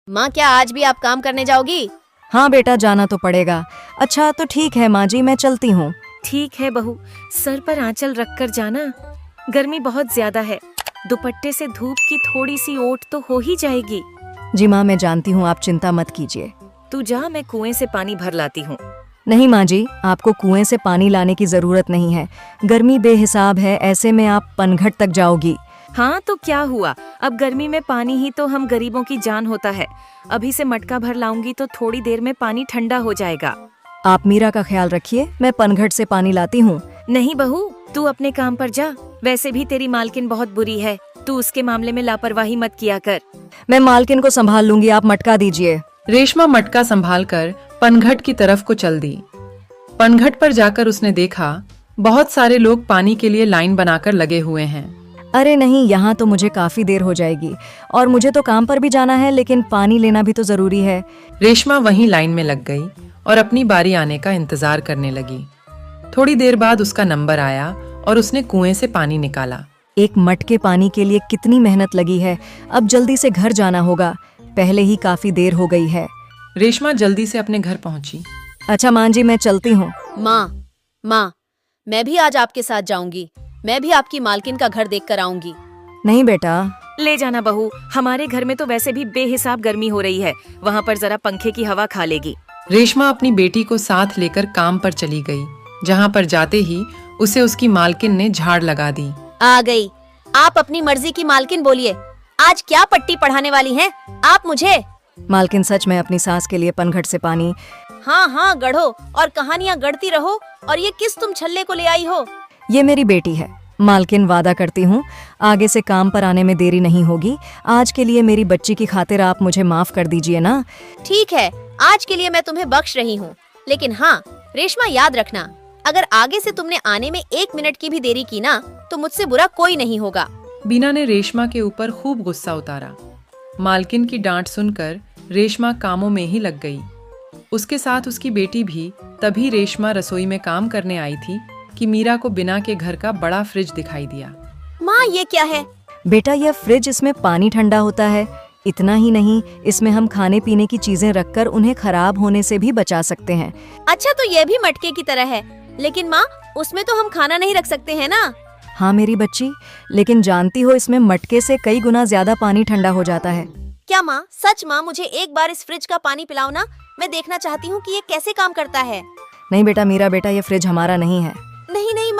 माँ, क्या आज भी आप काम करने जाओगी? हाँ बेटा, जाना तो पड़ेगा। अच्छा तो ठीक है माँ जी, मैं चलती हूँ। ठीक है बहू, सर पर आंचल रख कर जाना। गर्मी बहुत ज्यादा है, दुपट्टे से धूप की थोड़ी सी ओट तो हो ही जाएगी। जी माँ, मैं जानती हूँ, आप चिंता मत कीजिए। तू जा, मैं कुएं से पानी भर लाती हूँ। नहीं माँ जी, आपको कुएं से पानी लाने की जरूरत नहीं है। गर्मी बेहिसाब है, ऐसे में आप पनघट तक जाओगी। हाँ तो क्या हुआ, अब गर्मी में पानी ही तो हम गरीबों की जान होता है। अभी से मटका भर लाऊंगी तो थोड़ी देर में पानी ठंडा हो जाएगा। आप मीरा का ख्याल रखिए, मैं पनघट से पानी लाती हूँ। नहीं बहू, तू अपने काम पर जा। वैसे भी तेरी मालकिन बहुत बुरी है, तू उसके मामले में लापरवाही मत किया कर। मैं मालकिन को संभाल लूंगी, आप मटका दीजिए। रेशमा मटका संभालकर पनघट की तरफ को चल दी। पनघट पर जाकर उसने देखा बहुत सारे लोग पानी के लिए लाइन बनाकर लगे हुए हैं। अरे नहीं, यहाँ तो मुझे काफी देर हो जाएगी और मुझे तो काम पर भी जाना है, लेकिन पानी लेना भी तो जरूरी है। रेशमा वहीं लाइन में लग गई और अपनी बारी आने का इंतजार करने लगी। थोड़ी देर बाद उसका नंबर आया और उसने कुएं से पानी निकाला। एक मटके पानी के लिए कितनी मेहनत लगी है। अब जल्दी से घर जाना होगा, पहले ही काफी देर हो गई है। रेशमा जल्दी से अपने घर पहुंची। अच्छा माँ जी, मैं चलती हूँ। माँ, मैं भी आज आपके साथ जाऊंगी। मैं भी आपकी मालकिन का घर देख कर आऊंगी। नहीं बेटा। ले जाना बहू, हमारे घर में तो वैसे भी बेहिसाब गर्मी हो रही है, वहाँ पर जरा पंखे की हवा खा लेगी। रेशमा अपनी बेटी को साथ लेकर काम पर चली गई, जहाँ पर जाते ही उसे उसकी मालकिन ने झाड़ लगा दी। आ गई, आप अपनी मर्जी की मालकिन बोलिए। आज क्या पट्टी पढ़ाने वाली हैं आप मुझे? मालकिन, सच में अपनी सास के लिए पनघट से पानी। हाँ, गढ़ो और कहानियाँ गढ़ती रहो। और ये किस तुम छल्ले को ले आई हो? ये मेरी बेटी है मालकिन, वादा करती हूँ आगे से काम पर आने में देरी नहीं होगी। आज के लिए मेरी बच्ची की खातिर आप मुझे माफ कर दीजिए ना। ठीक है, आज के लिए मैं तुम्हें बख्श रही हूँ, लेकिन हाँ रेशमा, याद रखना, अगर आगे से तुमने आने में 1 मिनट की भी देरी की ना तो मुझसे बुरा कोई नहीं होगा। बीना ने रेशमा के ऊपर खूब गुस्सा उतारा। मालकिन की डांट सुनकर रेशमा कामों में ही लग गई। उसके साथ उसकी बेटी भी। तभी रेशमा रसोई में काम करने आई थी कि मीरा को बिना के घर का बड़ा फ्रिज दिखाई दिया। माँ, ये क्या है? बेटा, यह फ्रिज, इसमें पानी ठंडा होता है। इतना ही नहीं, इसमें हम खाने पीने की चीजें रखकर उन्हें खराब होने से भी बचा सकते हैं। अच्छा, तो ये भी मटके की तरह है, लेकिन माँ उसमें तो हम खाना नहीं रख सकते हैं ना? हाँ मेरी बच्ची, लेकिन जानती हो इसमें मटके से कई गुना ज्यादा पानी ठंडा हो जाता है। क्या माँ? सच माँ, मुझे एक बार इस फ्रिज का पानी पिलाओ ना, मैं देखना चाहती हूँ कि ये कैसे काम करता है। नहीं बेटा, मीरा बेटा, ये फ्रिज हमारा नहीं है। नहीं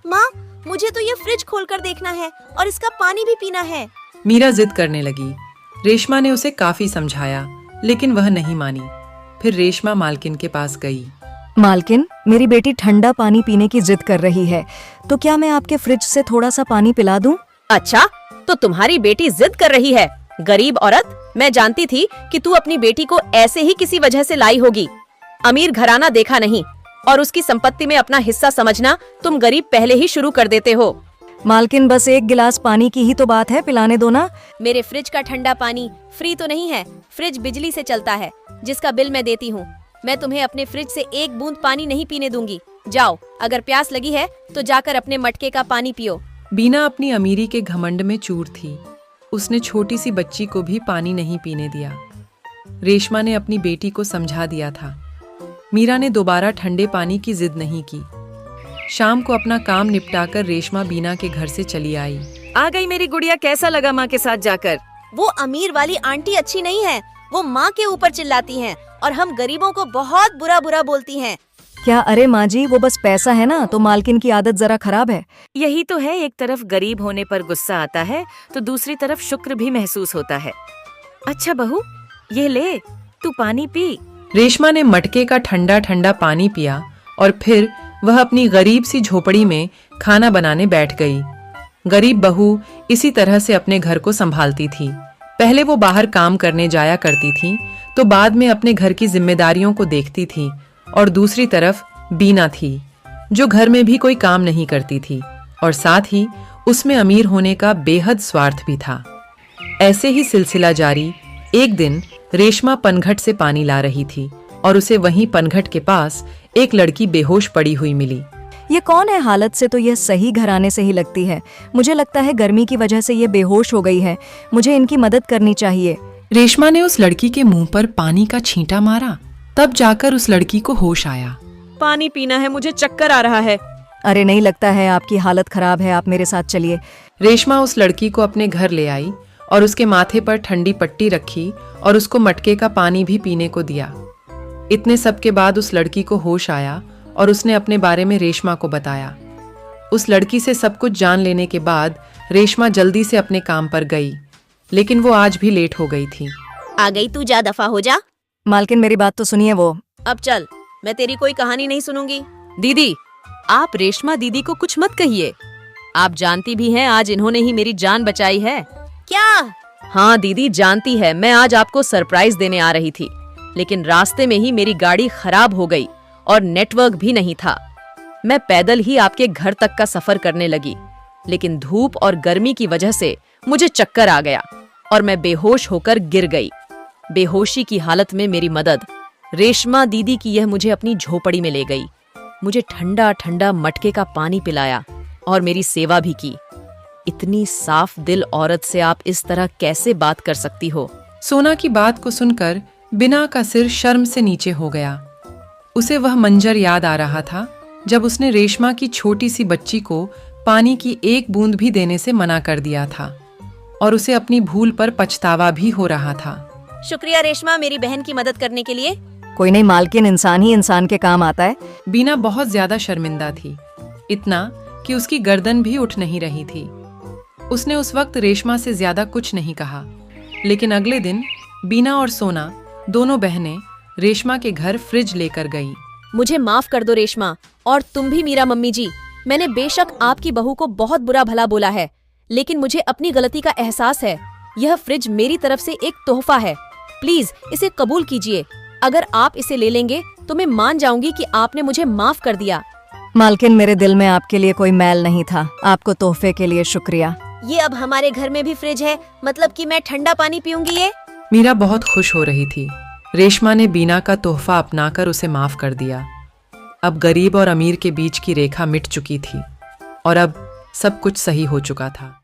माँ, मुझे तो ये फ्रिज खोलकर देखना है और इसका पानी भी पीना है। मीरा जिद करने लगी। रेशमा ने उसे काफी समझाया, लेकिन वह नहीं मानी। फिर रेशमा मालकिन के पास गई। मालकिन, मेरी बेटी ठंडा पानी पीने की जिद कर रही है, तो क्या मैं आपके फ्रिज से थोड़ा सा पानी पिला दूं? अच्छा, तो तुम्हारी बेटी जिद कर रही है? गरीब औरत, मैं जानती थी कि तू अपनी बेटी को ऐसे ही किसी वजह से लाई होगी। अमीर घराना देखा नहीं और उसकी संपत्ति में अपना हिस्सा समझना तुम गरीब पहले ही शुरू कर देते हो। मालकिन, बस 1 गिलास पानी की ही तो बात है, पिलाने दो ना। मेरे फ्रिज का ठंडा पानी फ्री तो नहीं है, फ्रिज बिजली से चलता है, जिसका बिल मैं देती हूँ। मैं तुम्हें अपने फ्रिज से 1 बूंद पानी नहीं पीने दूंगी। जाओ, अगर प्यास लगी है तो जाकर अपने मटके का पानी पियो। बीना अपनी अमीरी के घमंड में चूर थी। उसने छोटी सी बच्ची को भी पानी नहीं पीने दिया। रेशमा ने अपनी बेटी को समझा दिया था। मीरा ने दोबारा ठंडे पानी की जिद नहीं की। शाम को अपना काम निपटाकर रेशमा बीना के घर से चली आई। आ गई मेरी गुड़िया, कैसा लगा माँ के साथ जाकर? वो अमीर वाली आंटी अच्छी नहीं है, वो माँ के ऊपर चिल्लाती हैं और हम गरीबों को बहुत बुरा बोलती हैं। क्या? अरे माँ जी, वो बस पैसा है ना, तो मालकिन की आदत जरा खराब है। यही तो है, एक तरफ गरीब होने पर गुस्सा आता है तो दूसरी तरफ शुक्र भी महसूस होता है। अच्छा बहू, ये ले, तू पानी पी। रेशमा ने मटके का ठंडा ठंडा पानी पिया और फिर वह अपनी गरीब सी झोपड़ी में खाना बनाने बैठ गई। गरीब बहू इसी तरह से अपने घर को संभालती थी। पहले वो बाहर काम करने जाया करती थी, तो बाद में अपने घर की जिम्मेदारियों को देखती थी। और दूसरी तरफ बीना थी, जो घर में भी कोई काम नहीं करती थी और साथ ही उसमें अमीर होने का बेहद स्वार्थ भी था। ऐसे ही सिलसिला जारी। एक दिन रेशमा पनघट से पानी ला रही थी और उसे वहीं पनघट के पास एक लड़की बेहोश पड़ी हुई मिली। ये कौन है? हालत से तो यह सही घराने से ही लगती है। मुझे लगता है गर्मी की वजह से ये बेहोश हो गई है। मुझे इनकी मदद करनी चाहिए। रेशमा ने उस लड़की के मुंह पर पानी का छींटा मारा। तब जाकर उस लड़की को होश आया। पानी पीना है, मुझे चक्कर आ रहा है। अरे नहीं, लगता है आपकी हालत खराब है, आप मेरे साथ चलिए। रेशमा उस लड़की को अपने घर ले आई और उसके माथे पर ठंडी पट्टी रखी और उसको मटके का पानी भी पीने को दिया। इतने सब के बाद उस लड़की को होश आया और उसने अपने बारे में रेशमा को बताया। उस लड़की से सब कुछ जान लेने के बाद रेशमा जल्दी से अपने काम पर गई, लेकिन वो आज भी लेट हो गई थी। आ गई तू, जा दफा हो जा। मालकिन मेरी बात तो सुनिए। वो अब चल, मैं तेरी कोई कहानी नहीं सुनूंगी। दीदी, आप रेशमा दीदी को कुछ मत कहिए। आप जानती भी हैं आज इन्होंने ही मेरी जान बचाई है। क्या? हाँ दीदी जानती है, मैं आज आपको सरप्राइज देने आ रही थी, लेकिन रास्ते में ही मेरी गाड़ी खराब हो गई और नेटवर्क भी नहीं था। मैं पैदल ही आपके घर तक का सफर करने लगी, लेकिन धूप और गर्मी की वजह से मुझे चक्कर आ गया और मैं बेहोश होकर गिर गई। बेहोशी की हालत में मेरी मदद रेशमा दीदी की यह मुझे अपनी झोपड़ी में ले गई। मुझे ठंडा ठंडा मटके का पानी पिलाया और मेरी सेवा भी की। इतनी साफ दिल औरत से आप इस तरह कैसे बात कर सकती हो? सोना की बात को सुनकर बिना का सिर शर्म से नीचे हो गया। उसे वह मंजर याद आ रहा था जब उसने रेशमा की छोटी सी बच्ची को पानी की एक बूंद भी देने से मना कर दिया था और उसे अपनी भूल पर पछतावा भी हो रहा था। शुक्रिया रेशमा, मेरी बहन की मदद करने के लिए। कोई नहीं मालकिन, इंसान ही इंसान के काम आता है। बीना बहुत ज्यादा शर्मिंदा थी, इतना कि उसकी गर्दन भी उठ नहीं रही थी। उसने उस वक्त रेशमा से ज्यादा कुछ नहीं कहा, लेकिन अगले दिन बीना और सोना दोनों बहनें रेशमा के घर फ्रिज लेकर गई। मुझे माफ कर दो रेशमा, और तुम भी मीरा मम्मी जी। मैंने बेशक आपकी बहू को बहुत बुरा भला बोला है, लेकिन मुझे अपनी गलती का एहसास है। यह फ्रिज मेरी तरफ से एक तोहफा है, प्लीज इसे कबूल कीजिए। अगर आप इसे ले लेंगे तो मैं मान जाऊंगी कि आपने मुझे माफ कर दिया। मालकिन मेरे दिल में आपके लिए कोई मैल नहीं था, आपको तोहफे के लिए शुक्रिया। ये अब हमारे घर में भी फ्रिज है, मतलब कि मैं ठंडा पानी पीऊंगी ये। मीरा बहुत खुश हो रही थी। रेशमा ने बीना का तोहफा अपनाकर उसे माफ कर दिया। अब गरीब और अमीर के बीच की रेखा मिट चुकी थी और अब सब कुछ सही हो चुका था।